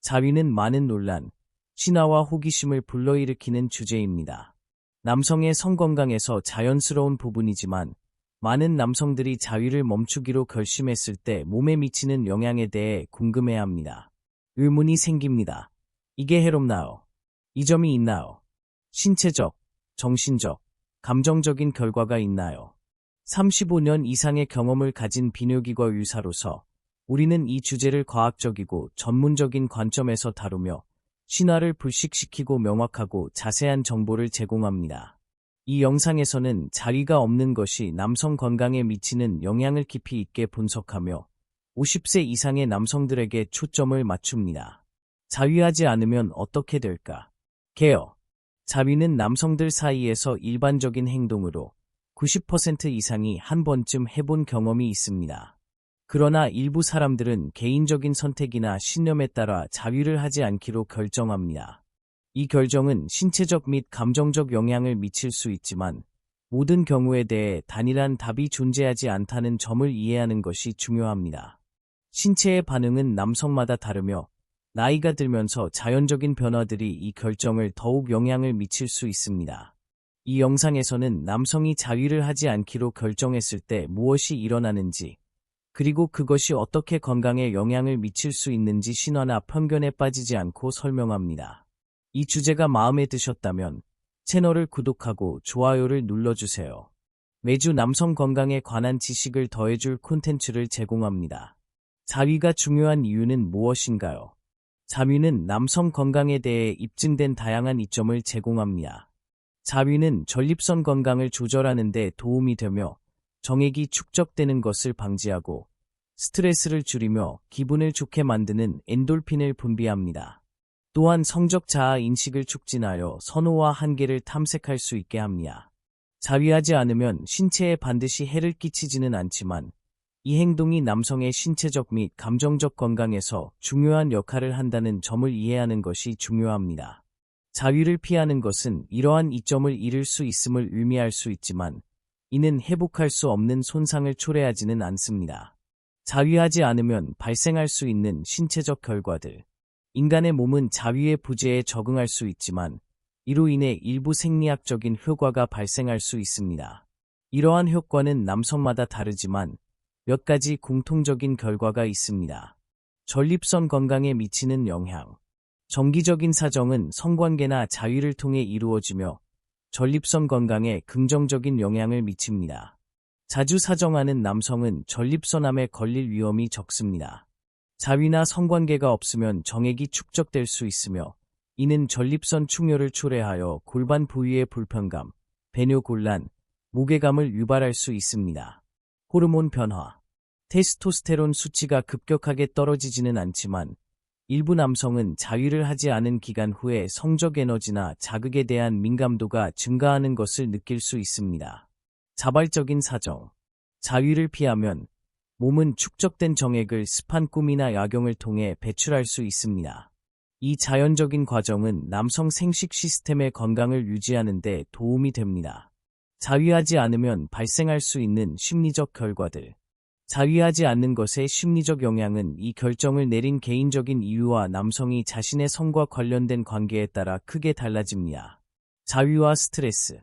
자위는 많은 논란, 신화와 호기심을 불러일으키는 주제입니다. 남성의 성건강에서 자연스러운 부분이지만 많은 남성들이 자위를 멈추기로 결심했을 때 몸에 미치는 영향에 대해 궁금해합니다. 의문이 생깁니다. 이게 해롭나요? 이점이 있나요? 신체적, 정신적, 감정적인 결과가 있나요? 35년 이상의 경험을 가진 비뇨기과 의사로서 우리는 이 주제를 과학적이고 전문적인 관점에서 다루며 신화를 불식시키고 명확하고 자세한 정보를 제공합니다. 이 영상에서는 자위가 없는 것이 남성 건강에 미치는 영향을 깊이 있게 분석하며 50세 이상의 남성들에게 초점을 맞춥니다. 자위하지 않으면 어떻게 될까? 개요. 자위는 남성들 사이에서 일반적인 행동으로 90% 이상이 한 번쯤 해본 경험이 있습니다. 그러나 일부 사람들은 개인적인 선택이나 신념에 따라 자위를 하지 않기로 결정합니다. 이 결정은 신체적 및 감정적 영향을 미칠 수 있지만 모든 경우에 대해 단일한 답이 존재하지 않다는 점을 이해하는 것이 중요합니다. 신체의 반응은 남성마다 다르며 나이가 들면서 자연적인 변화들이 이 결정을 더욱 영향을 미칠 수 있습니다. 이 영상에서는 남성이 자위를 하지 않기로 결정했을 때 무엇이 일어나는지, 그리고 그것이 어떻게 건강에 영향을 미칠 수 있는지 신화나 편견에 빠지지 않고 설명합니다. 이 주제가 마음에 드셨다면 채널을 구독하고 좋아요를 눌러주세요. 매주 남성 건강에 관한 지식을 더해줄 콘텐츠를 제공합니다. 자위가 중요한 이유는 무엇인가요? 자위는 남성 건강에 대해 입증된 다양한 이점을 제공합니다. 자위는 전립선 건강을 조절하는 데 도움이 되며 정액이 축적되는 것을 방지하고 스트레스를 줄이며 기분을 좋게 만드는 엔돌핀을 분비합니다. 또한 성적 자아 인식을 촉진하여 선호와 한계를 탐색할 수 있게 합니다. 자위하지 않으면 신체에 반드시 해를 끼치지는 않지만 이 행동이 남성의 신체적 및 감정적 건강에서 중요한 역할을 한다는 점을 이해하는 것이 중요합니다. 자위를 피하는 것은 이러한 이점을 잃을 수 있음을 의미할 수 있지만 이는 회복할 수 없는 손상을 초래하지는 않습니다. 자위하지 않으면 발생할 수 있는 신체적 결과들. 인간의 몸은 자위의 부재에 적응할 수 있지만 이로 인해 일부 생리학적인 효과가 발생할 수 있습니다. 이러한 효과는 남성마다 다르지만 몇 가지 공통적인 결과가 있습니다. 전립선 건강에 미치는 영향. 정기적인 사정은 성관계나 자위를 통해 이루어지며 전립선 건강에 긍정적인 영향을 미칩니다. 자주 사정하는 남성은 전립선암에 걸릴 위험이 적습니다. 자위나 성관계가 없으면 정액이 축적될 수 있으며 이는 전립선 충혈을 초래하여 골반 부위의 불편감, 배뇨곤란, 무게감을 유발할 수 있습니다. 호르몬 변화. 테스토스테론 수치가 급격하게 떨어지지는 않지만 일부 남성은 자위를 하지 않은 기간 후에 성적 에너지나 자극에 대한 민감도가 증가하는 것을 느낄 수 있습니다. 자발적인 사정. 자위를 피하면 몸은 축적된 정액을 습한 꿈이나 야경을 통해 배출할 수 있습니다. 이 자연적인 과정은 남성 생식 시스템의 건강을 유지하는 데 도움이 됩니다. 자위하지 않으면 발생할 수 있는 심리적 결과들. 자위하지 않는 것의 심리적 영향은 이 결정을 내린 개인적인 이유와 남성이 자신의 성과 관련된 관계에 따라 크게 달라집니다. 자위와 스트레스.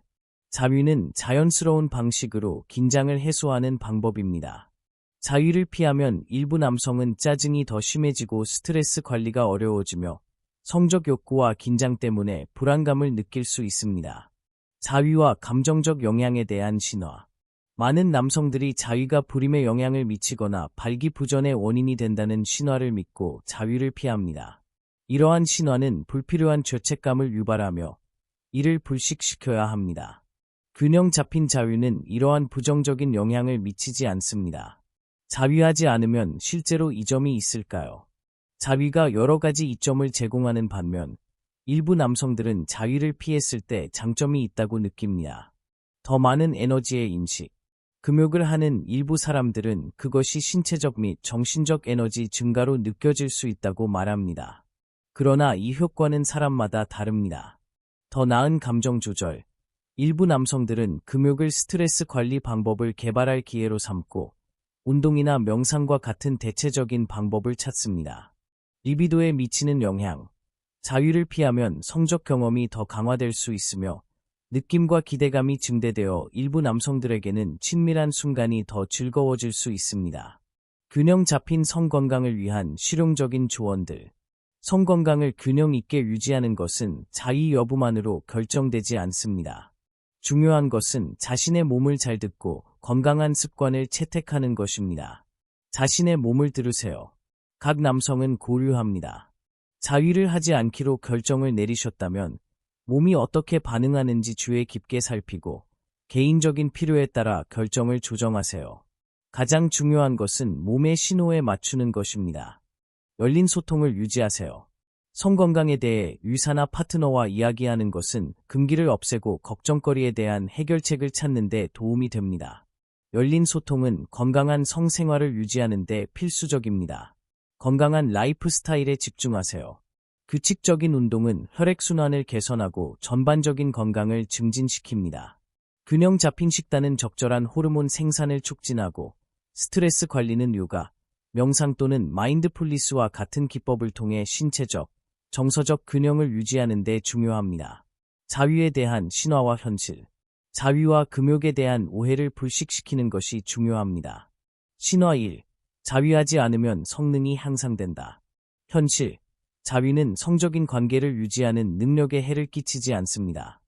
자위는 자연스러운 방식으로 긴장을 해소하는 방법입니다. 자위를 피하면 일부 남성은 짜증이 더 심해지고 스트레스 관리가 어려워지며 성적 욕구와 긴장 때문에 불안감을 느낄 수 있습니다. 자위와 감정적 영향에 대한 신화. 많은 남성들이 자위가 불임에 영향을 미치거나 발기부전의 원인이 된다는 신화를 믿고 자위를 피합니다. 이러한 신화는 불필요한 죄책감을 유발하며 이를 불식시켜야 합니다. 균형 잡힌 자위는 이러한 부정적인 영향을 미치지 않습니다. 자위하지 않으면 실제로 이점이 있을까요? 자위가 여러 가지 이점을 제공하는 반면 일부 남성들은 자위를 피했을 때 장점이 있다고 느낍니다. 더 많은 에너지의 인식. 금욕을 하는 일부 사람들은 그것이 신체적 및 정신적 에너지 증가로 느껴질 수 있다고 말합니다. 그러나 이 효과는 사람마다 다릅니다. 더 나은 감정 조절. 일부 남성들은 금욕을 스트레스 관리 방법을 개발할 기회로 삼고 운동이나 명상과 같은 대체적인 방법을 찾습니다. 리비도에 미치는 영향. 자위를 피하면 성적 경험이 더 강화될 수 있으며 느낌과 기대감이 증대되어 일부 남성들에게는 친밀한 순간이 더 즐거워질 수 있습니다. 균형 잡힌 성 건강을 위한 실용적인 조언들. 성 건강을 균형 있게 유지하는 것은 자위 여부만으로 결정되지 않습니다. 중요한 것은 자신의 몸을 잘 듣고 건강한 습관을 채택하는 것입니다. 자신의 몸을 들으세요. 각 남성은 고려합니다. 자위를 하지 않기로 결정을 내리셨다면 몸이 어떻게 반응하는지 주의 깊게 살피고 개인적인 필요에 따라 결정을 조정하세요. 가장 중요한 것은 몸의 신호에 맞추는 것입니다. 열린 소통을 유지하세요. 성건강에 대해 의사나 파트너와 이야기하는 것은 금기를 없애고 걱정거리에 대한 해결책을 찾는 데 도움이 됩니다. 열린 소통은 건강한 성생활을 유지하는 데 필수적입니다. 건강한 라이프 스타일에 집중하세요. 규칙적인 운동은 혈액순환을 개선하고 전반적인 건강을 증진시킵니다. 균형 잡힌 식단은 적절한 호르몬 생산을 촉진하고 스트레스 관리는 요가, 명상 또는 마인드풀니스와 같은 기법을 통해 신체적, 정서적 균형을 유지하는 데 중요합니다. 자위에 대한 신화와 현실. 자위와 금욕에 대한 오해를 불식시키는 것이 중요합니다. 신화 1. 자위하지 않으면 성능이 향상된다. 현실. 자위는 성적인 관계를 유지하는 능력에 해를 끼치지 않습니다.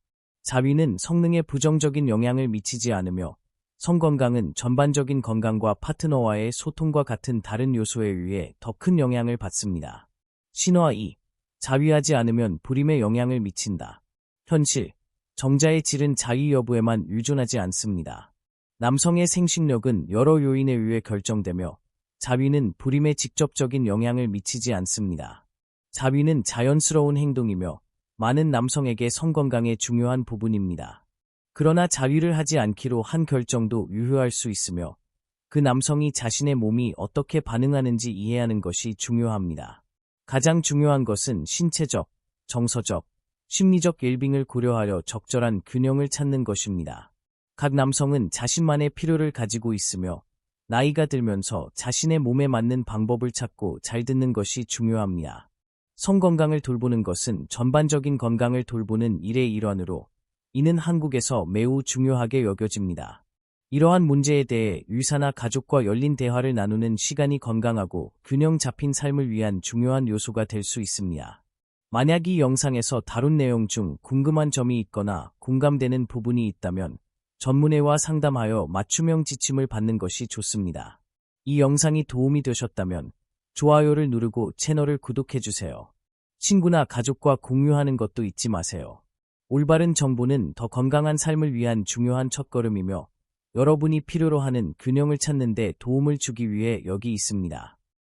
자위는 성능에 부정적인 영향을 미치지 않으며 성건강은 전반적인 건강과 파트너와의 소통과 같은 다른 요소에 의해 더 큰 영향을 받습니다. 신화 2. 자위하지 않으면 불임에 영향을 미친다. 현실. 정자의 질은 자위 여부에만 의존하지 않습니다. 남성의 생식력은 여러 요인에 의해 결정되며 자위는 불임에 직접적인 영향을 미치지 않습니다. 자위는 자연스러운 행동이며 많은 남성에게 성건강의 중요한 부분입니다. 그러나 자위를 하지 않기로 한 결정도 유효할 수 있으며 그 남성이 자신의 몸이 어떻게 반응하는지 이해하는 것이 중요합니다. 가장 중요한 것은 신체적, 정서적, 심리적 웰빙을 고려하여 적절한 균형을 찾는 것입니다. 각 남성은 자신만의 필요를 가지고 있으며 나이가 들면서 자신의 몸에 맞는 방법을 찾고 잘 듣는 것이 중요합니다. 성건강을 돌보는 것은 전반적인 건강을 돌보는 일의 일환으로 이는 한국에서 매우 중요하게 여겨집니다. 이러한 문제에 대해 의사나 가족과 열린 대화를 나누는 시간이 건강하고 균형 잡힌 삶을 위한 중요한 요소가 될 수 있습니다. 만약 이 영상에서 다룬 내용 중 궁금한 점이 있거나 공감되는 부분이 있다면 전문의와 상담하여 맞춤형 지침을 받는 것이 좋습니다. 이 영상이 도움이 되셨다면 좋아요를 누르고 채널을 구독해주세요. 친구나 가족과 공유하는 것도 잊지 마세요. 올바른 정보는 더 건강한 삶을 위한 중요한 첫걸음이며 여러분이 필요로 하는 균형을 찾는 데 도움을 주기 위해 여기 있습니다.